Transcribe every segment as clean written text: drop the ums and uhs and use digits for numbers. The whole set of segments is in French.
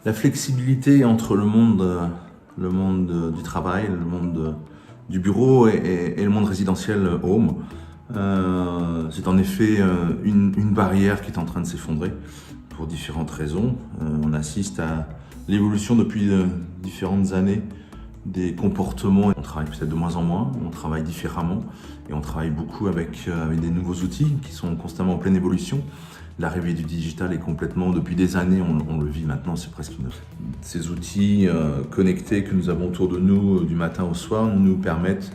La flexibilité entre le monde du travail, le monde du bureau et le monde résidentiel home, c'est en effet une barrière qui est en train de s'effondrer pour différentes raisons. On assiste à l'évolution depuis différentes années des comportements. On travaille peut-être de moins en moins, on travaille différemment et on travaille beaucoup avec des nouveaux outils qui sont constamment en pleine évolution. L'arrivée du digital est complètement, depuis des années, on le vit maintenant, c'est presque Ces outils connectés que nous avons autour de nous du matin au soir nous permettent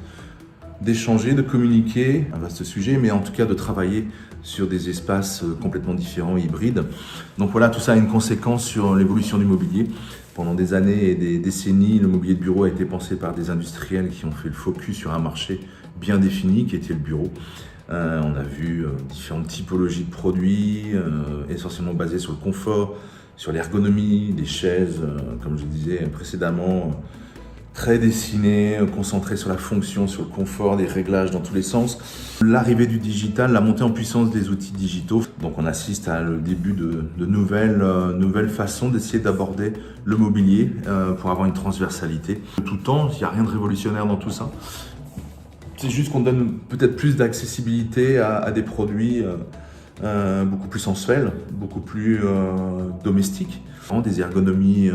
d'échanger, de communiquer, un vaste sujet, mais en tout cas de travailler sur des espaces complètement différents, hybrides. Donc voilà, tout ça a une conséquence sur l'évolution du mobilier. Pendant des années et des décennies, le mobilier de bureau a été pensé par des industriels qui ont fait le focus sur un marché bien défini, qui était le bureau. On a vu différentes typologies de produits, essentiellement basées sur le confort, sur l'ergonomie, des chaises, comme je disais précédemment, très dessinées, concentrées sur la fonction, sur le confort, des réglages dans tous les sens. L'arrivée du digital, la montée en puissance des outils digitaux. Donc on assiste à le début de nouvelles façons d'essayer d'aborder le mobilier pour avoir une transversalité. Tout le temps, il n'y a rien de révolutionnaire dans tout ça. C'est juste qu'on donne peut-être plus d'accessibilité à des produits beaucoup plus sensuels, beaucoup plus domestiques, des ergonomies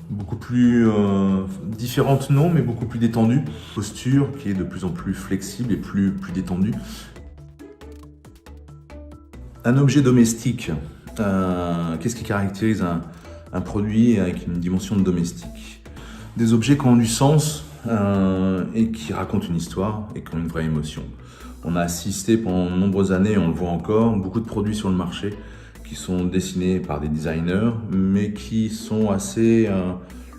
beaucoup plus différentes, non, mais beaucoup plus détendues. Posture qui est de plus en plus flexible et plus détendue. Un objet domestique, qu'est-ce qui caractérise un produit avec une dimension de domestique? Des objets qui ont du sens et qui racontent une histoire et qui ont une vraie émotion. On a assisté pendant de nombreuses années, on le voit encore, beaucoup de produits sur le marché qui sont dessinés par des designers, mais qui sont assez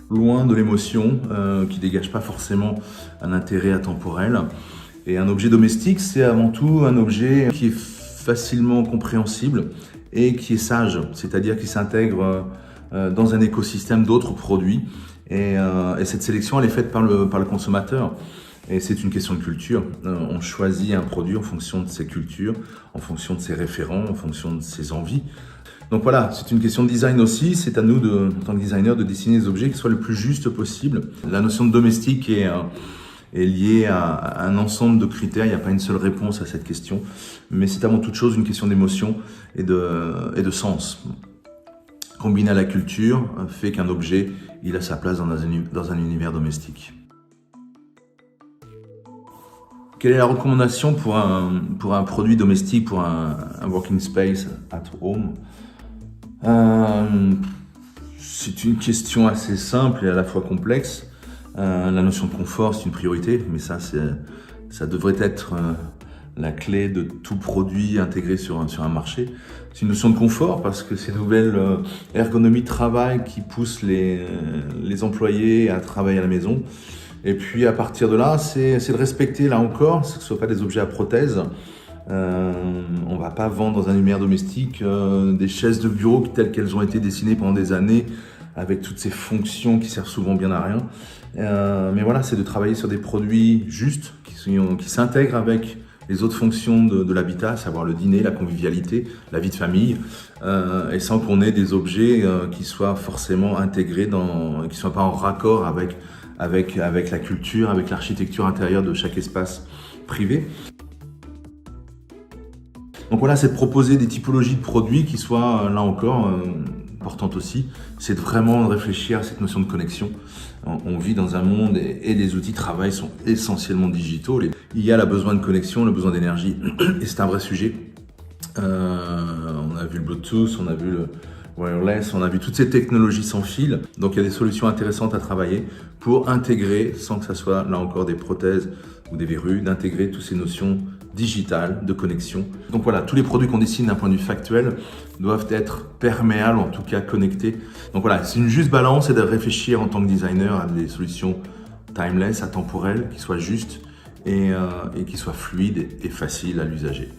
loin de l'émotion, qui ne dégagent pas forcément un intérêt atemporel. Et un objet domestique, c'est avant tout un objet qui est facilement compréhensible et qui est sage, c'est-à-dire qui s'intègre dans un écosystème d'autres produits. Et cette sélection, elle est faite par le consommateur. Et c'est une question de culture. On choisit un produit en fonction de ses cultures, en fonction de ses référents, en fonction de ses envies. Donc voilà, c'est une question de design aussi. C'est à nous, en tant que designer, de dessiner des objets qui soient le plus justes possible. La notion de domestique est liée à un ensemble de critères. Il n'y a pas une seule réponse à cette question. Mais c'est avant toute chose une question d'émotion et de sens. Combiné à la culture fait qu'un objet, il a sa place dans un univers domestique. Quelle est la recommandation pour un produit domestique, pour un working space at home? C'est une question assez simple et à la fois complexe. La notion de confort, c'est une priorité, mais ça devrait être la clé de tout produit intégré sur un marché. C'est une notion de confort parce que ces nouvelles ergonomies de travail qui poussent les employés à travailler à la maison. Et puis à partir de là, c'est de respecter là encore, que ce ne soit pas des objets à prothèse. On ne va pas vendre dans un univers domestique des chaises de bureau telles qu'elles ont été dessinées pendant des années avec toutes ces fonctions qui servent souvent bien à rien. Mais voilà, c'est de travailler sur des produits justes qui s'intègrent avec les autres fonctions de l'habitat, à savoir le dîner, la convivialité, la vie de famille, et sans qu'on ait des objets qui soient forcément intégrés qui ne soient pas en raccord avec la culture, avec l'architecture intérieure de chaque espace privé. Donc voilà, c'est de proposer des typologies de produits qui soient, là encore, importantes aussi. C'est de vraiment réfléchir à cette notion de connexion. On vit dans un monde et les outils de travail sont essentiellement digitaux. Il y a le besoin de connexion, le besoin d'énergie, et c'est un vrai sujet. On a vu le Bluetooth, on a vu le wireless, on a vu toutes ces technologies sans fil. Donc il y a des solutions intéressantes à travailler pour intégrer, sans que ça soit là encore des prothèses ou des verrues, d'intégrer toutes ces notions digitales de connexion. Donc voilà, tous les produits qu'on dessine d'un point de vue factuel doivent être perméables, en tout cas connectés. Donc voilà, c'est une juste balance et de réfléchir en tant que designer à des solutions timeless, atemporelles, qui soient justes et qui soient fluides et faciles à l'usager.